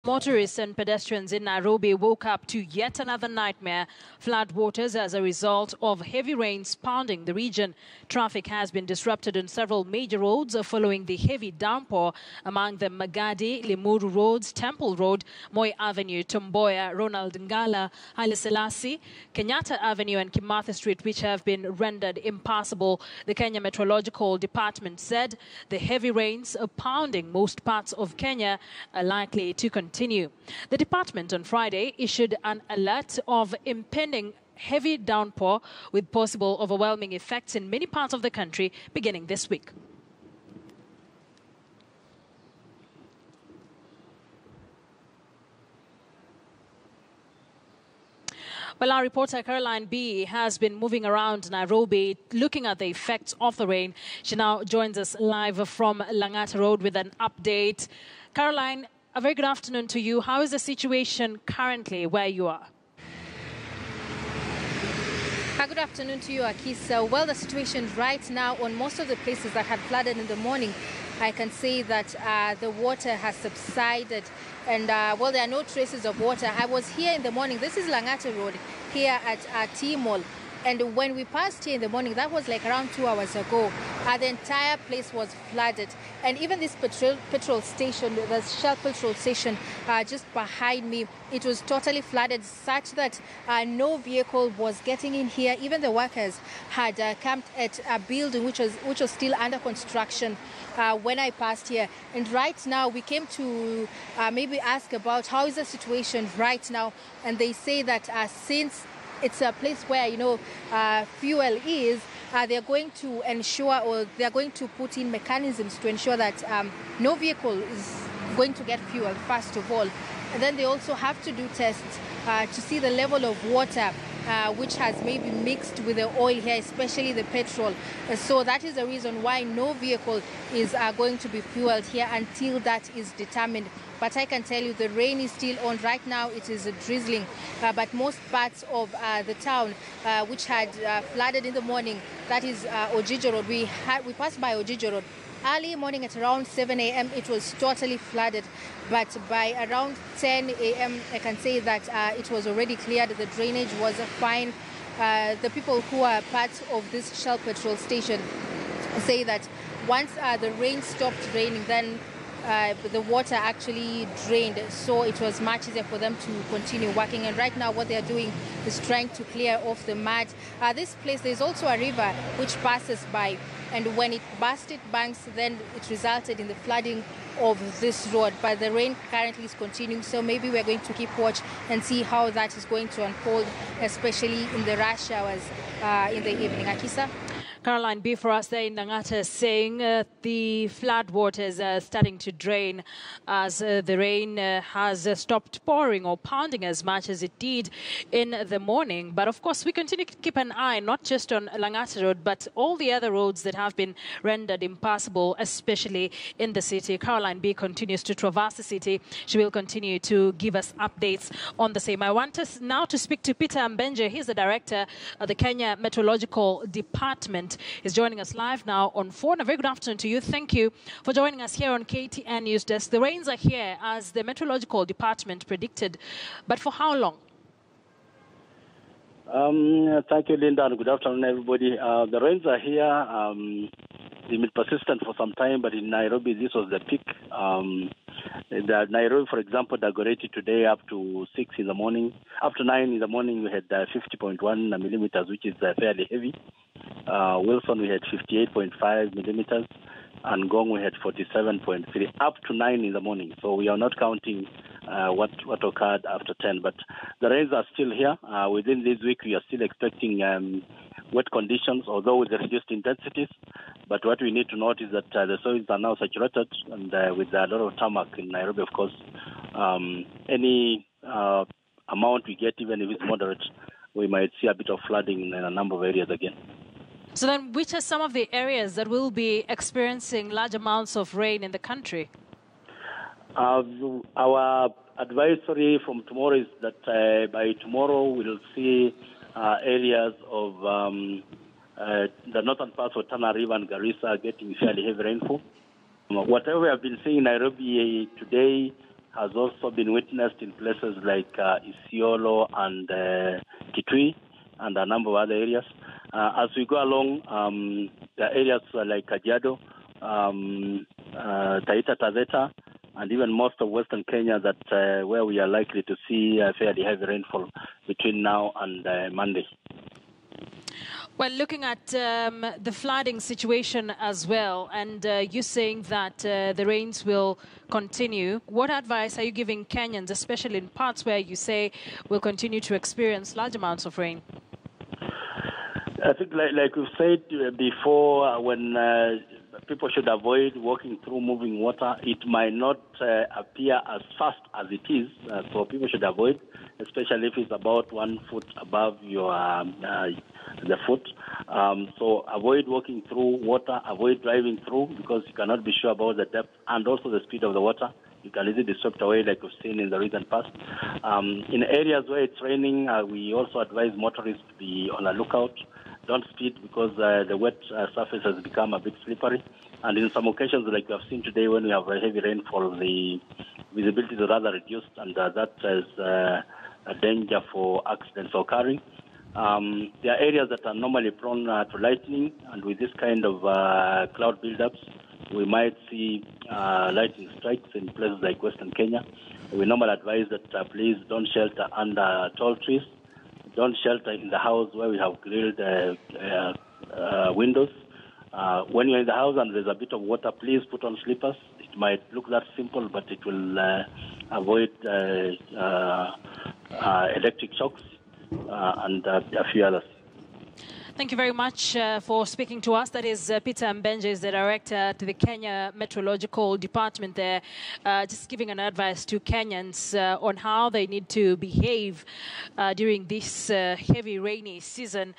Motorists and pedestrians in Nairobi woke up to yet another nightmare. Floodwaters as a result of heavy rains pounding the region. Traffic has been disrupted on several major roads following the heavy downpour, among them Magadi, Limuru Roads, Temple Road, Moi Avenue, Tomboya, Ronald Ngala, Haile Selassie, Kenyatta Avenue and Kimathi Street, which have been rendered impassable. The Kenya Meteorological Department said the heavy rains pounding most parts of Kenya are likely to continue. The department on Friday issued an alert of impending heavy downpour with possible overwhelming effects in many parts of the country beginning this week. Well, our reporter Caroline B has been moving around Nairobi looking at the effects of the rain. She now joins us live from Langata Road with an update. Caroline, a very good afternoon to you. How is the situation currently where you are? Good afternoon to you, Akisa. Well, the situation right now on most of the places that had flooded in the morning, I can say that the water has subsided and, well, there are no traces of water. I was here in the morning. This is Langata Road here at T-Mall. And when we passed here in the morning, that was like around 2 hours ago, the entire place was flooded. And even this petrol station, the Shell petrol station just behind me, it was totally flooded such that no vehicle was getting in here. Even the workers had camped at a building which was still under construction when I passed here. And right now we came to maybe ask about how is the situation right now. And they say that since it's a place where, fuel is, they're going to ensure, or they're going to put in mechanisms to ensure that no vehicle is going to get fuel, first of all. And then they also have to do tests to see the level of water which has maybe mixed with the oil here, especially the petrol. So that is the reason why no vehicle is going to be fueled here until that is determined. But I can tell you the rain is still on. Right now it is drizzling, but most parts of the town which had flooded in the morning, that is Ojijo Road. We passed by Ojijo Road. Early morning at around 7 a.m. it was totally flooded, but by around 10 a.m. I can say that it was already cleared. The drainage was fine. The people who are part of this Shell petrol station say that once the rain stopped raining, then the water actually drained, so it was much easier for them to continue working. And right now what they are doing is trying to clear off the mud. This place, there's also a river which passes by, and when it burst its banks, then it resulted in the flooding of this road. But the rain currently is continuing, so maybe we're going to keep watch and see how that is going to unfold, especially in the rush hours in the evening. Akisa? Caroline B for us there in Langata saying the flood waters are starting to drain as the rain has stopped pouring or pounding as much as it did in the morning. But of course, we continue to keep an eye not just on Langata Road, but all the other roads that have been rendered impassable, especially in the city. Caroline B continues to traverse the city. She will continue to give us updates on the same. I want us now to speak to Peter Mbenje. He's the director of the Kenya Meteorological Department. Is joining us live now on phone. A very good afternoon to you. Thank you for joining us here on KTN News Desk. The rains are here as the Meteorological Department predicted, but for how long? Thank you, Linda, and good afternoon, everybody. The rains are here. They've been persistent for some time, but in Nairobi, this was the peak. The Nairobi, for example, Dagoretti today up to 6 in the morning. Up to 9 in the morning, we had 50.1 millimeters, which is fairly heavy. Wilson, we had 58.5 millimeters. And Gong, we had 47.3, up to 9 in the morning. So we are not counting what occurred after 10. But the rains are still here. Within this week, we are still expecting wet conditions, although with the reduced intensities. But what we need to note is that the soils are now saturated, and with a lot of tarmac in Nairobi, of course, any amount we get, even if it's moderate, we might see a bit of flooding in a number of areas again. So then, which are some of the areas that will be experiencing large amounts of rain in the country? Our advisory from tomorrow is that by tomorrow we'll see areas of the northern parts of Tana River and Garissa getting fairly heavy rainfall. Whatever we have been seeing in Nairobi today has also been witnessed in places like Isiolo and Kitui and a number of other areas. As we go along, the areas like Kajiado, Taita Taveta, and even most of Western Kenya that where we are likely to see fairly heavy rainfall between now and Monday. Well, looking at the flooding situation as well, and you saying that the rains will continue, what advice are you giving Kenyans, especially in parts where you say we'll continue to experience large amounts of rain? I think, like we've said before, when people should avoid walking through moving water, it might not appear as fast as it is, so people should avoid, especially if it's about 1 foot above your the foot. So avoid walking through water, avoid driving through, because you cannot be sure about the depth and also the speed of the water. You can easily be swept away like we've seen in the recent past. In areas where it's raining, we also advise motorists to be on a lookout. Don't speed because the wet surface has become a bit slippery. And in some occasions, like we have seen today, when we have a heavy rainfall, the visibility is rather reduced, and that is a danger for accidents occurring. There are areas that are normally prone to lightning, and with this kind of cloud buildups, we might see lightning strikes in places like Western Kenya. We normally advise that please don't shelter under tall trees. Don't shelter in the house where we have grilled windows. When you're in the house and there's a bit of water, please put on slippers. It might look that simple, but it will avoid electric shocks and a few others. Thank you very much for speaking to us. That is Peter Mbenje, is the director to the Kenya Meteorological Department there, just giving an advice to Kenyans on how they need to behave during this heavy rainy season.